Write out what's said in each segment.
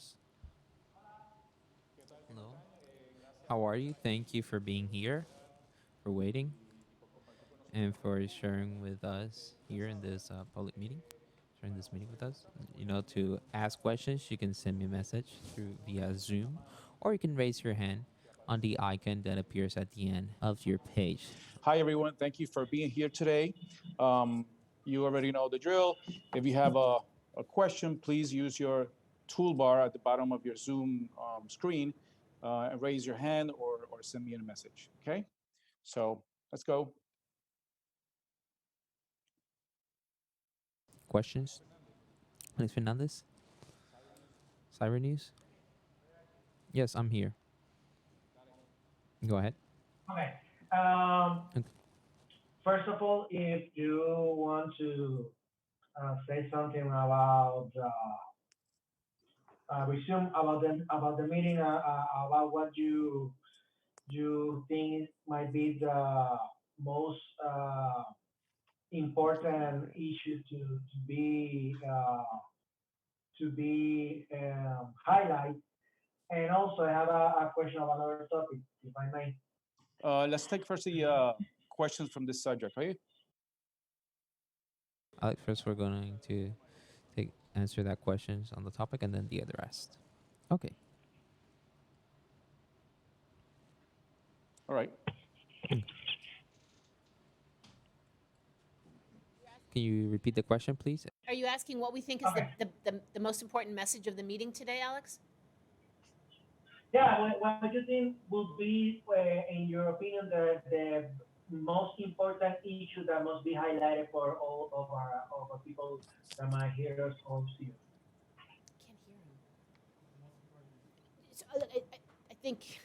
Carlos. Hello. How are you? Thank you for being here, for waiting, and for sharing with us here in this public meeting, sharing this meeting with us. To ask questions, you can send me a message through via Zoom, or you can raise your hand on the icon that appears at the end of your page. Hi, everyone. Thank you for being here today. You already know the drill. If you have a question, please use your toolbar at the bottom of your Zoom screen and raise your hand or send me a message. Okay? So let's go. Questions? Alex Fernandez? Cyber News? Yes, I'm here. Go ahead. Okay. Okay. First of all, if you want to say something about resume about the meeting, about what you think might be the most important issues to be highlight. And also, I have a question about another topic, if I may. Let's take first the questions from this subject, okay? Alex, first we're going to answer that questions on the topic and then the other rest. Okay. All right. Can you repeat the question, please? Are you asking what we think is Okay. the most important message of the meeting today, Alex? Yeah, what do you think will be, in your opinion, the most important issue that must be highlighted for all of our people that might hear us or see us? Can't hear him. So, I think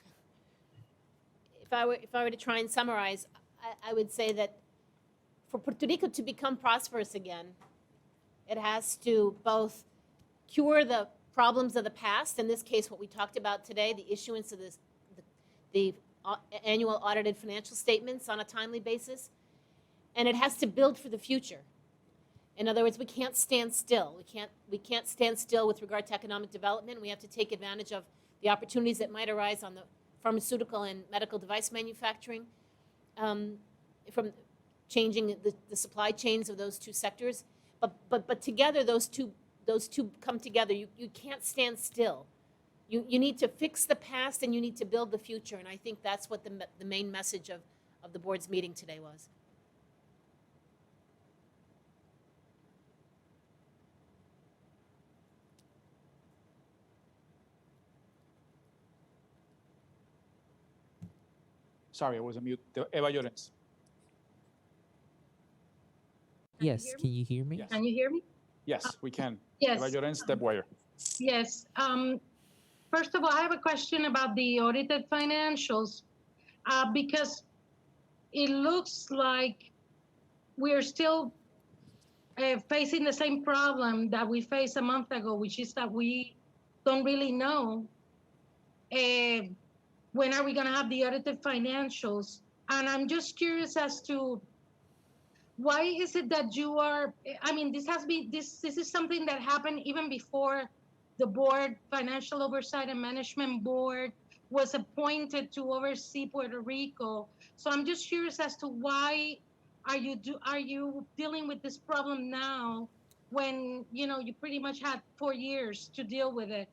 if I were to try and summarize, I would say that for Puerto Rico to become prosperous again, it has to both cure the problems of the past, in this case, what we talked about today, the issuance of the annual audited financial statements on a timely basis, and it has to build for the future. In other words, we can't stand still. We can't stand still with regard to economic development. We have to take advantage of the opportunities that might arise on the pharmaceutical and medical device manufacturing, from changing the supply chains of those two sectors. But together, those two come together. You can't stand still. You need to fix the past and you need to build the future. And I think that's what the main message of the board's meeting today was. Sorry, I was on mute. Eva Llorens. Yes, can you hear me? Yes. Can you hear me? Yes, we can. Yes. Eva Llorens, Debwire. Yes. First of all, I have a question about the audited financials, because it looks like we're still facing the same problem that we faced a month ago, which is that we don't really know when are we going to have the audited financials. And I'm just curious as to why is it that you are, I mean, this is something that happened even before the board, Financial Oversight and Management Board, was appointed to oversee Puerto Rico. So I'm just curious as to why are you dealing with this problem now when you pretty much had 4 years to deal with it?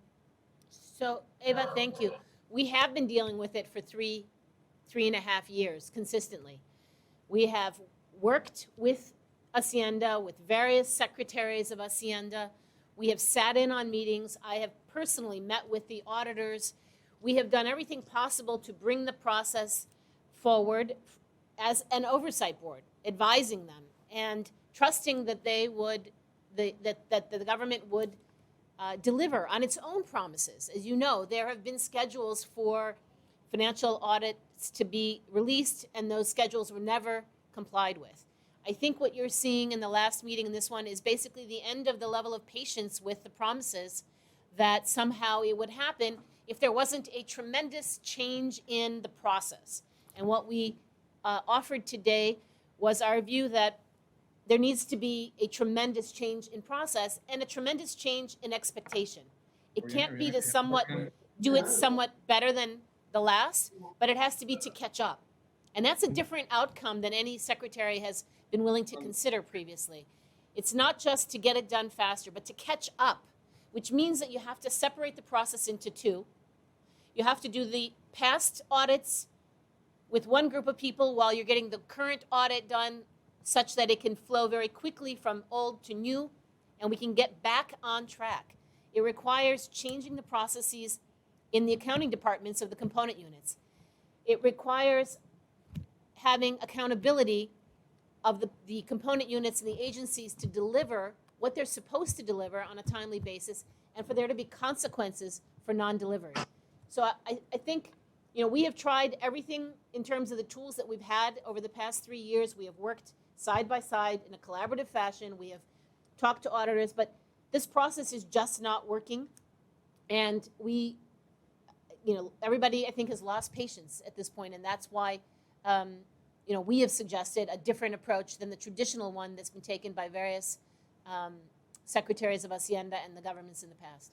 So, Eva, thank you. We have been dealing with it for three and a half years consistently. We have worked with Hacienda, with various secretaries of Hacienda. We have sat in on meetings. I have personally met with the auditors. We have done everything possible to bring the process forward as an oversight board, advising them and trusting that they would, that the government would deliver on its own promises. As you know, there have been schedules for financial audits to be released, and those schedules were never complied with. I think what you're seeing in the last meeting and this one is basically the end of the level of patience with the promises that somehow it would happen if there wasn't a tremendous change in the process. And what we offered today was our view that there needs to be a tremendous change in process and a tremendous change in expectation. It can't be to somewhat do it somewhat better than the last, but it has to be to catch up. And that's a different outcome than any secretary has been willing to consider previously. It's not just to get it done faster, but to catch up, which means that you have to separate the process into two. You have to do the past audits with one group of people while you're getting the current audit done such that it can flow very quickly from old to new and we can get back on track. It requires changing the processes in the accounting departments of the component units. It requires having accountability of the component units and the agencies to deliver what they're supposed to deliver on a timely basis and for there to be consequences for non-delivery. So I think, we have tried everything in terms of the tools that we've had over the past 3 years. We have worked side by side in a collaborative fashion. We have talked to auditors, but this process is just not working. And everybody, I think, has lost patience at this point, and that's why, we have suggested a different approach than the traditional one that's been taken by various secretaries of Hacienda and the governments in the past.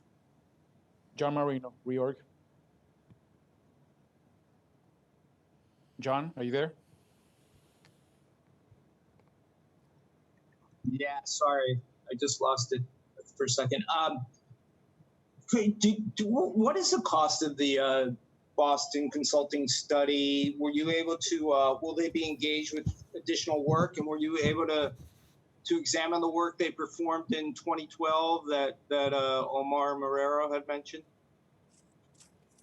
John Marino, reorg. John, are you there? Yeah, sorry, I just lost it for a second. What is the cost of the Boston consulting study? Were you able to? Will they be engaged with additional work? And were you able to examine the work they performed in 2012 that Omar Marrero had mentioned?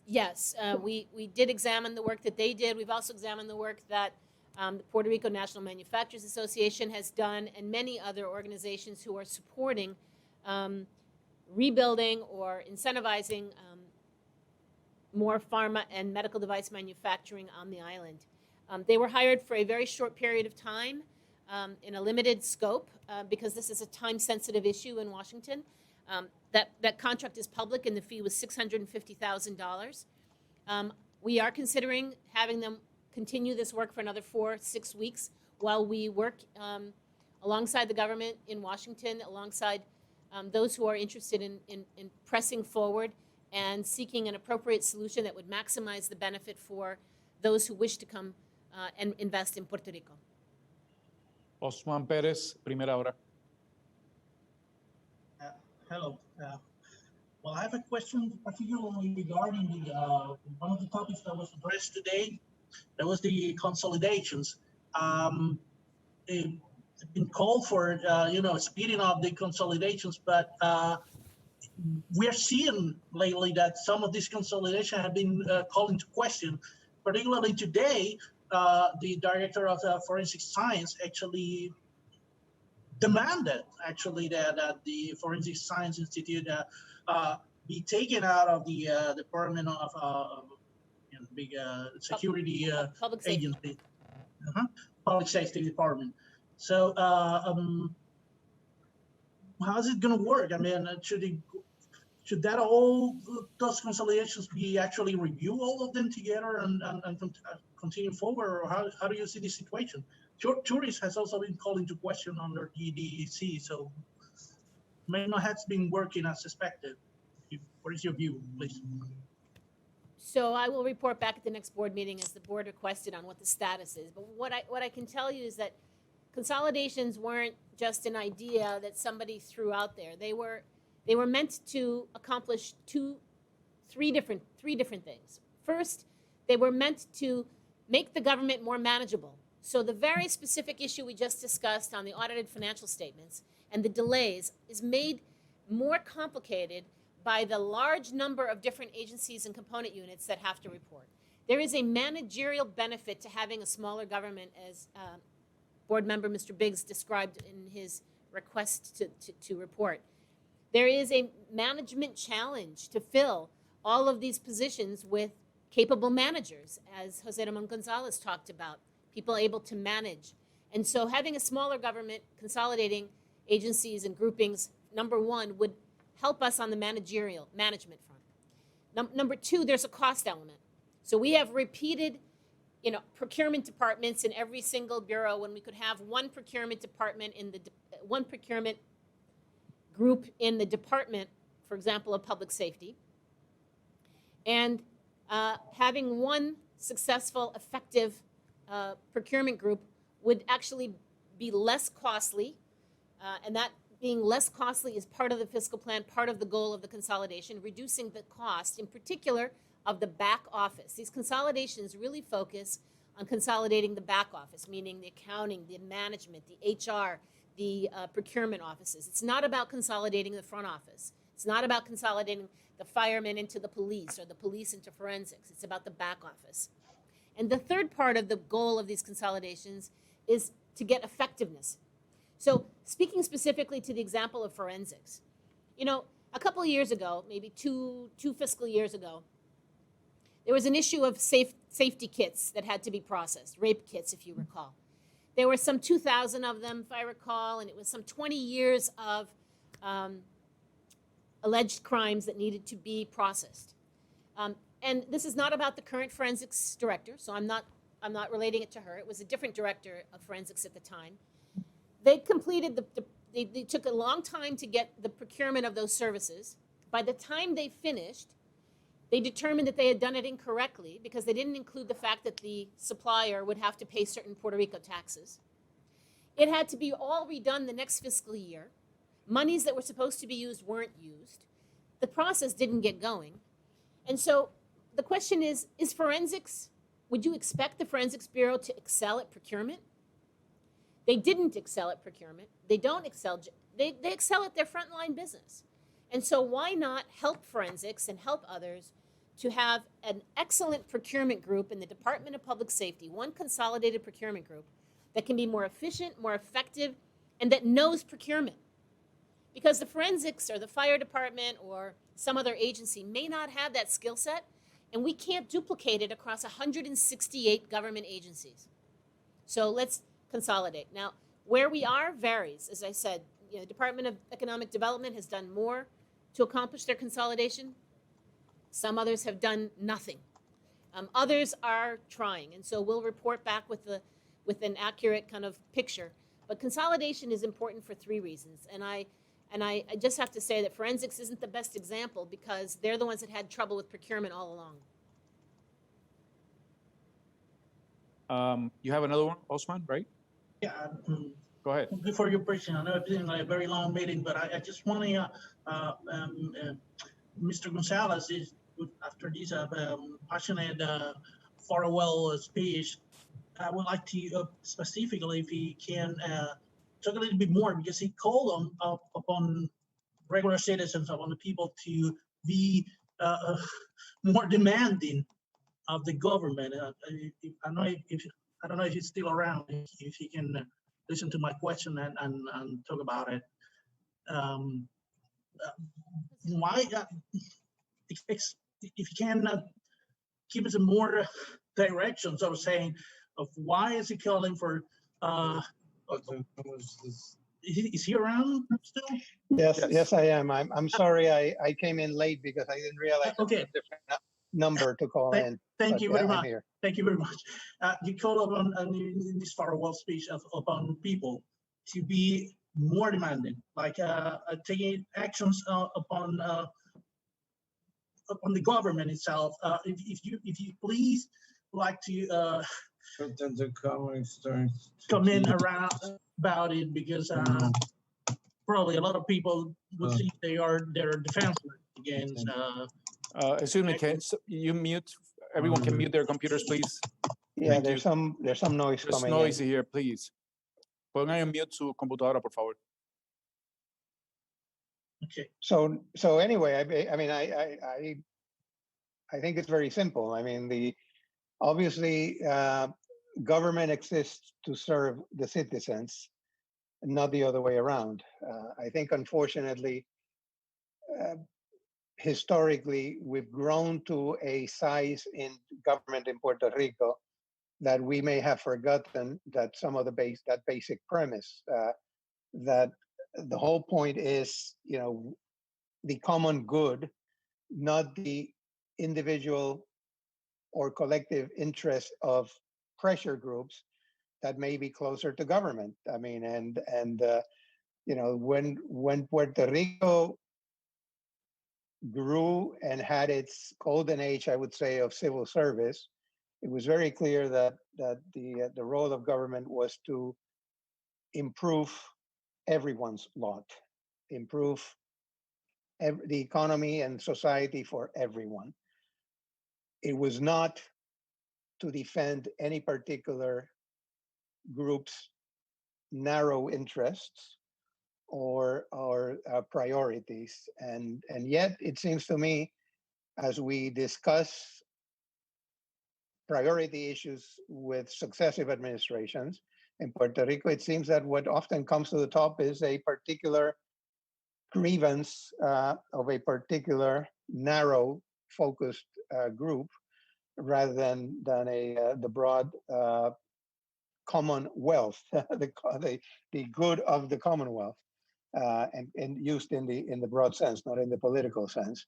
Yes, we did examine the work that they did. We've also examined the work that the Puerto Rico National Manufacturers Association has done, and many other organizations who are supporting rebuilding or incentivizing more pharma and medical device manufacturing on the island. They were hired for a very short period of time in a limited scope because this is a time-sensitive issue in Washington. That contract is public and the fee was $650,000. We are considering having them continue this work for another 4-6 weeks while we work alongside the government in Washington, alongside those who are interested in pressing forward and seeking an appropriate solution that would maximize the benefit for those who wish to come and invest in Puerto Rico. Osman Perez, primera hora. Hello. Well, I have a question particularly regarding one of the topics that was addressed today. That was the consolidations. It's been called for, speeding up the consolidations, but we're seeing lately that some of these consolidations have been called into question. Particularly today, the director of forensic science actually demanded that the Forensic Science Institute be taken out of the Department of big security Public safety. agency, Public Safety Department. So how's it going to work? I mean, should that all those consolidations be actually review all of them together and continue forward, or how do you see the situation? Tourist has also been called into question under DDEC, so may not have been working as suspected. What is your view, please? So I will report back at the next board meeting as the board requested on what the status is. But what I can tell you is that consolidations weren't just an idea that somebody threw out there. They were meant to accomplish three different things. First, they were meant to make the government more manageable. So the very specific issue we just discussed on the audited financial statements and the delays is made more complicated by the large number of different agencies and component units that have to report. There is a managerial benefit to having a smaller government, as board member Mr. Biggs described in his request to report. There is a management challenge to fill all of these positions with capable managers, as Jose Ramon Gonzalez talked about, people able to manage. And so having a smaller government, consolidating agencies and groupings, number one, would help us on the management front. Number two, there's a cost element. So we have repeated, procurement departments in every single bureau when we could have one procurement department one procurement group in the department for example, of public safety. And having one successful, effective procurement group would actually be less costly. And that being less costly is part of the fiscal plan, part of the goal of the consolidation, reducing the cost, in particular, of the back office. These consolidations really focus on consolidating the back office, meaning the accounting, the management, the HR, the procurement offices. It's not about consolidating the front office. It's not about consolidating the firemen into the police or the police into forensics. It's about the back office. And the third part of the goal of these consolidations is to get effectiveness. So speaking specifically to the example of forensics, you know, a couple of years ago, maybe two fiscal years ago, there was an issue of safety kits that had to be processed, rape kits, if you recall. There were some 2,000 of them, if I recall, and it was some 20 years of alleged crimes that needed to be processed. And this is not about the current forensics director, so I'm not relating it to her. It was a different director of forensics at the time. They completed they took a long time to get the procurement of those services. By the time they finished, they determined that they had done it incorrectly because they didn't include the fact that the supplier would have to pay certain Puerto Rico taxes. It had to be all redone the next fiscal year. Monies that were supposed to be used weren't used. The process didn't get going. And so the question is forensics, would you expect the Forensics Bureau to excel at procurement? They didn't excel at procurement. They don't excel, they excel at their frontline business. And so why not help forensics and help others to have an excellent procurement group in the Department of Public Safety, one consolidated procurement group that can be more efficient, more effective, and that knows procurement. Because the forensics or the fire department or some other agency may not have that skill set, and we can't duplicate it across 168 government agencies. So let's consolidate. Now, where we are varies. As I said, the Department of Economic Development has done more to accomplish their consolidation. Some others have done nothing. Others are trying, and so we'll report back with an accurate kind of picture. But consolidation is important for three reasons, and I just have to say that forensics isn't the best example because they're the ones that had trouble with procurement all along. You have another one, Osman, right? Yeah. Go ahead. Before your question, I know it's been like a very long meeting, but I just want to, Mr. Gonzalez is after this passionate farewell speech. I would like to specifically, if he can, talk a little bit more because he called upon regular citizens, upon the people to be more demanding of the government. I don't know if he's still around. If he can listen to my question and talk about it. Why? If you can give us a more direction, so saying, of why is he calling for? Is he around still? Yes, I am. I'm sorry I came in late because I didn't realize it was Okay. a different number to call in. Thank but you very I'm much. here. Thank you very much. You called upon in this farewell speech upon people to be more demanding, like taking actions upon the government itself. If you please like to comment around about it, because probably a lot of people would think they're defenseless against. Excuse me, can you mute? Everyone can mute their computers, please. Yeah, Thank there's you. some noise There's coming noise in. here, please. Pongan en mute su computadora, por favor. Okay. So anyway, I think it's very simple. I mean, obviously government exists to serve the citizens, not the other way around. I think unfortunately, historically, we've grown to a size in government in Puerto Rico that we may have forgotten that some of that basic premise, that the whole point is, the common good, not the individual or collective interest of pressure groups that may be closer to government. I mean, and when Puerto Rico grew and had its golden age, I would say, of civil service, it was very clear that the role of government was to improve everyone's lot, improve the economy and society for everyone. It was not to defend any particular group's narrow interests or priorities, and yet it seems to me, as we discuss priority issues with successive administrations in Puerto Rico, it seems that what often comes to the top is a particular grievance of a particular narrow focused group rather than the broad commonwealth, the good of the commonwealth, and used in the broad sense, not in the political sense.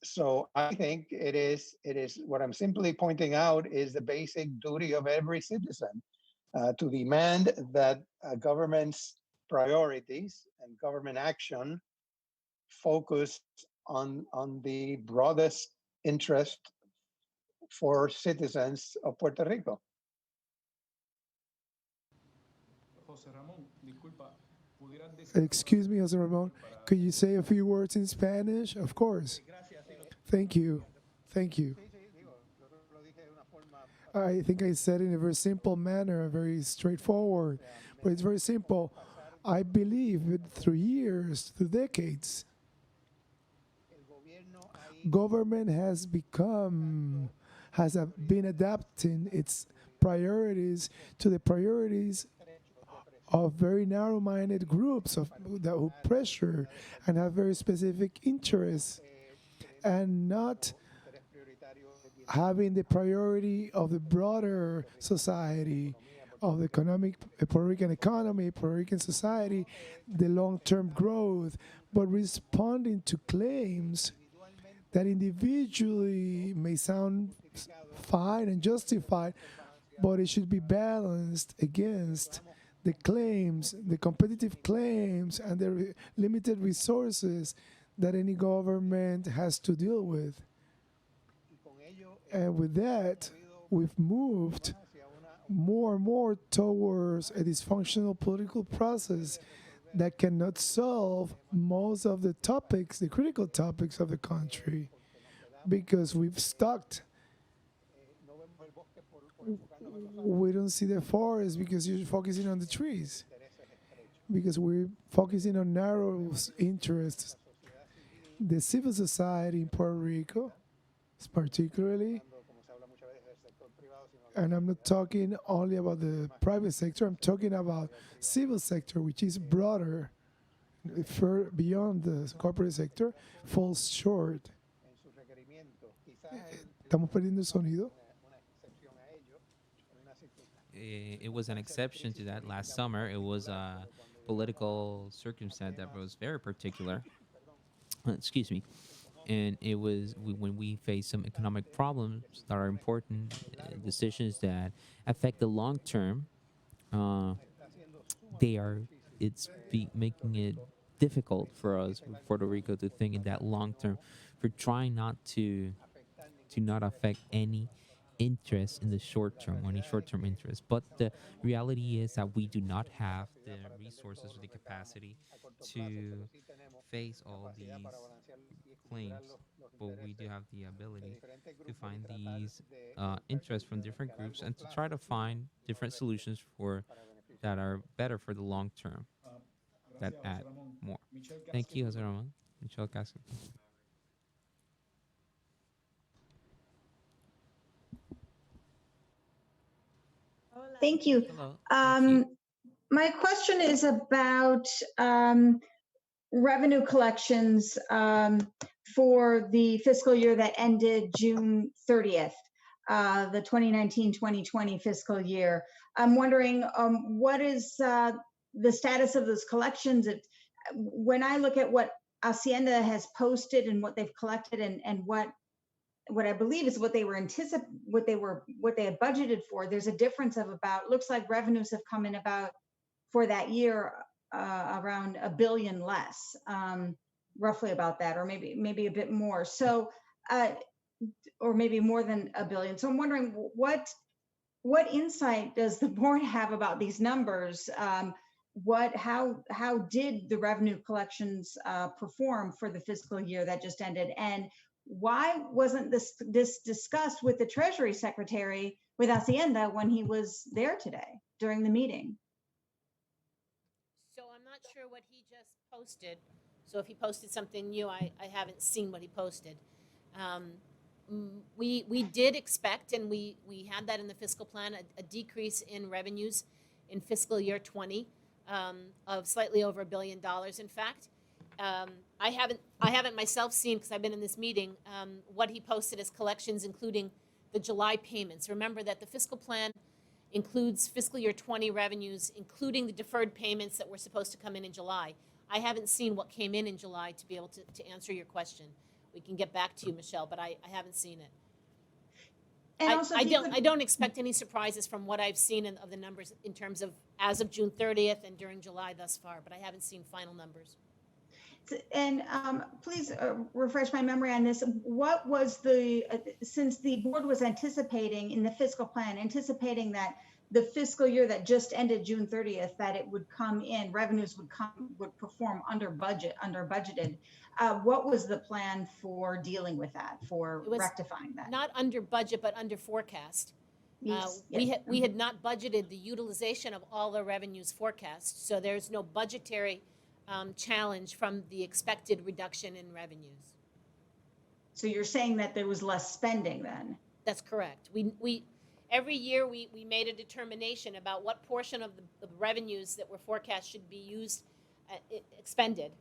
So I think it is what I'm simply pointing out is the basic duty of every citizen to demand that government's priorities and government action focus on the broadest interest for citizens of Puerto Rico. Excuse me, Jose Ramon. Could you say a few words in Spanish? Of course. Thank you. Thank you. I think I said in a very simple manner, very straightforward, but it's very simple. I believe that through years, through decades, government has been adapting its priorities to the priorities of very narrow-minded groups that who pressure and have very specific interests, and not having the priority of the broader society, of the Puerto Rican economy, Puerto Rican society, the long-term growth, but responding to claims that individually may sound fine and justified, but it should be balanced against the claims, the competitive claims, and the limited resources that any government has to deal with. And with that, we've moved more and more towards a dysfunctional political process that cannot solve most of the topics, the critical topics of the country, because we've stuck. We don't see the forest because you're focusing on the trees, because we're focusing on narrow interests. The civil society in Puerto Rico, particularly, and I'm not talking only about the private sector, I'm talking about civil sector, which is broader, beyond the corporate sector, falls short. ¿Estamos perdiendo el sonido? It was an exception to that last summer. It was a political circumstance that was very particular. Excuse me. And it was when we face some economic problems that are important, decisions that affect the long term. Uh, they are making it difficult for us, for Puerto Rico, to think in that long term, for trying not to not affect any interest in the short term, or any short term interest. But the reality is that we do not have the resources or the capacity to face all these claims, but we do have the ability to find these interests from different groups and to try to find different solutions for that are better for the long term, that add more. Thank you, Jose Ramon. Michelle Casco. Thank you. Hello. Thank you. My question is about revenue collections for the fiscal year that ended June 30th, the 2019-2020 fiscal year. I'm wondering what is the status of those collections? When I look at what Hacienda has posted and what they've collected and what I believe is what they had budgeted for, there's a difference of about, looks like revenues have come in about for that year around $1 billion less. roughly about that, or maybe a bit more. So, or maybe more than $1 billion. So I'm wondering what insight does the board have about these numbers? How did the revenue collections perform for the fiscal year that just ended? And why wasn't this discussed with the Treasury Secretary, with Hacienda, when he was there today during the meeting? So I'm not sure what he just posted. So if he posted something new, I haven't seen what he posted. We did expect, and we had that in the fiscal plan, a decrease in revenues in fiscal year 20 of slightly over $1 billion. In fact, I haven't myself seen, because I've been in this meeting, what he posted as collections, including the July payments. Remember that the fiscal plan includes fiscal year 20 revenues, including the deferred payments that were supposed to come in July. I haven't seen what came in July to be able to answer your question. We can get back to you, Michelle, but I haven't seen it. And also, I don't expect any surprises from what I've seen of the numbers in terms of as of June 30th and during July thus far, but I haven't seen final numbers. And please refresh my memory on this. What was since the board was anticipating in the fiscal plan, anticipating that the fiscal year that just ended June 30th, that it would come in, revenues would perform under budgeted. What was the plan for dealing with that, for rectifying that? Not under budget, but under forecast. Yes. We had not budgeted the utilization of all the revenues forecast, so there's no budgetary challenge from the expected reduction in revenues. So you're saying that there was less spending then? That's correct. We every year we made a determination about what portion of the revenues that were forecast should be used, expended.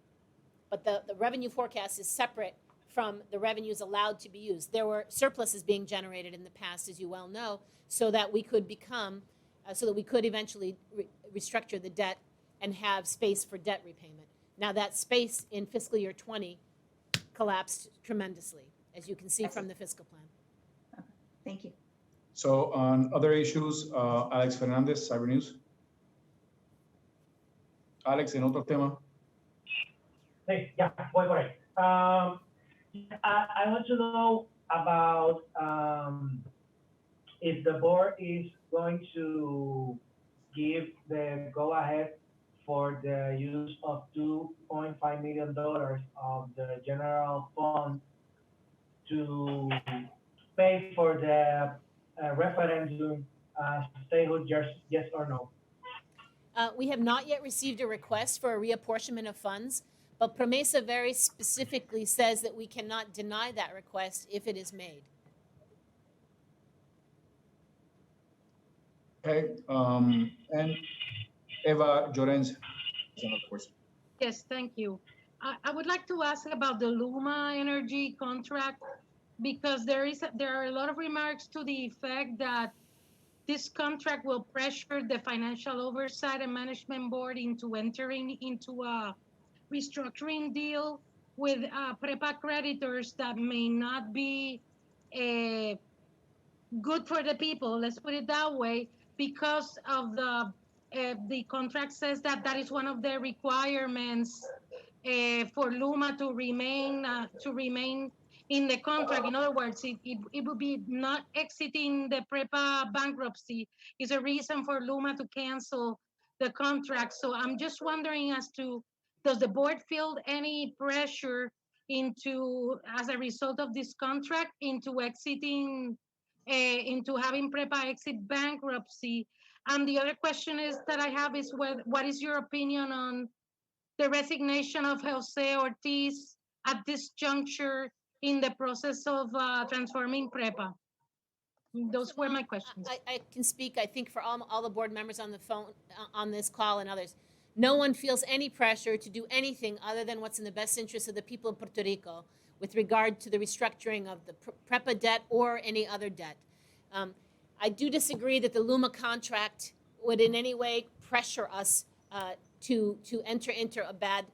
But the revenue forecast is separate from the revenues allowed to be used. There were surpluses being generated in the past, as you well know, so that we could eventually restructure the debt and have space for debt repayment. Now that space in fiscal year 20 collapsed tremendously, as you can see from the fiscal plan. Okay. Thank you. So on other issues, Alex Fernandez, Cyber News. Alex, en otro tema. Hey, yeah, voy por ahí. I want to know about if the board is going to give the go-ahead for the use of $2.5 million of the general fund to pay for the referendum statehood, yes or no? We have not yet received a request for a reapportionment of funds, but PROMESA very specifically says that we cannot deny that request if it is made. Okay, and Eva Llorens has another question. Yes, thank you. I would like to ask about the Luma Energy contract, because there are a lot of remarks to the effect that this contract will pressure the Financial Oversight and Management Board into entering into a restructuring deal with PREPA creditors that may not be good for the people, let's put it that way, because of the contract says that is one of the requirements for Luma to remain in the contract. In other words, it would be not exiting the PREPA bankruptcy is a reason for Luma to cancel the contract. So I'm just wondering as to, does the board feel any pressure as a result of this contract, into exiting, into having PREPA exit bankruptcy? And the other question that I have is, what is your opinion on the resignation of Jose Ortiz at this juncture in the process of transforming PREPA? Those were my questions. I can speak, I think, for all the board members on the phone, on this call and others. No one feels any pressure to do anything other than what's in the best interest of the people of Puerto Rico with regard to the restructuring of the PREPA debt or any other debt. I do disagree that the Luma contract would in any way pressure us to enter into a bad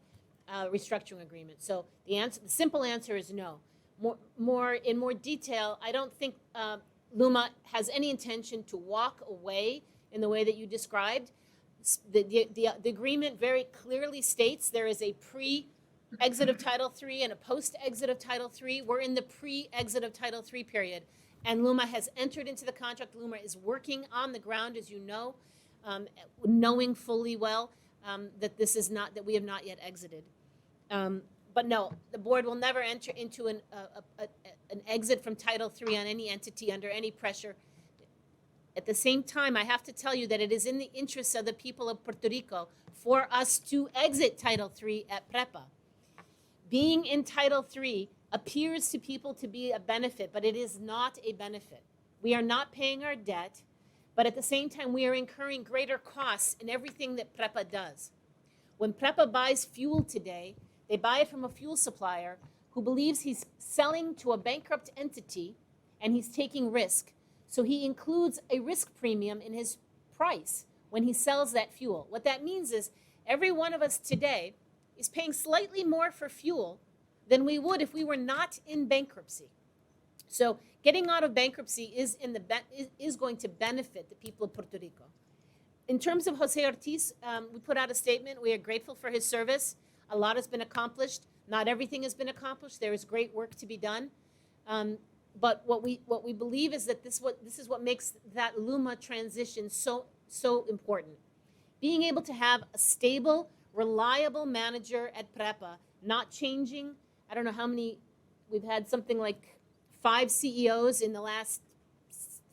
restructuring agreement. So the simple answer is no. In more detail, I don't think Luma has any intention to walk away in the way that you described. The agreement very clearly states there is a exit of Title III and a post-exit of Title III. We're in the pre-exit of Title III period. And LUMA has entered into the contract. LUMA is working on the ground, as you know, knowing fully well that this is not, that we have not yet exited. But no, the board will never enter into an exit from Title III on any entity under any pressure. At the same time, I have to tell you that it is in the interests of the people of Puerto Rico for us to exit Title III at PREPA. Being in Title III appears to people to be a benefit, but it is not a benefit. We are not paying our debt, but at the same time, we are incurring greater costs in everything that PREPA does. When PREPA buys fuel today, they buy it from a fuel supplier who believes he's selling to a bankrupt entity and he's taking risk. So he includes a risk premium in his price when he sells that fuel. What that means is every one of us today is paying slightly more for fuel than we would if we were not in bankruptcy. So getting out of bankruptcy is going to benefit the people of Puerto Rico. In terms of Jose Ortiz, we put out a statement. We are grateful for his service. A lot has been accomplished. Not everything has been accomplished. There is great work to be done. But what we believe is that this is what makes that LUMA transition so important. Being able to have a stable, reliable manager at PREPA, not changing. I don't know how many, we've had something like 5 CEOs in the last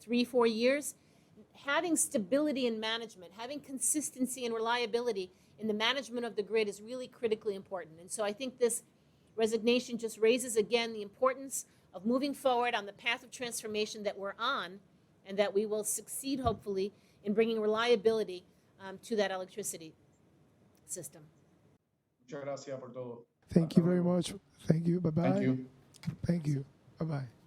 3-4 years. Having stability in management, having consistency and reliability in the management of the grid is really critically important. And so I think this resignation just raises again the importance of moving forward on the path of transformation that we're on, and that we will succeed, hopefully, in bringing reliability to that electricity system. Muchas gracias por todo. Thank you very much. Thank you. Bye-bye. Thank you. Thank you. Bye-bye.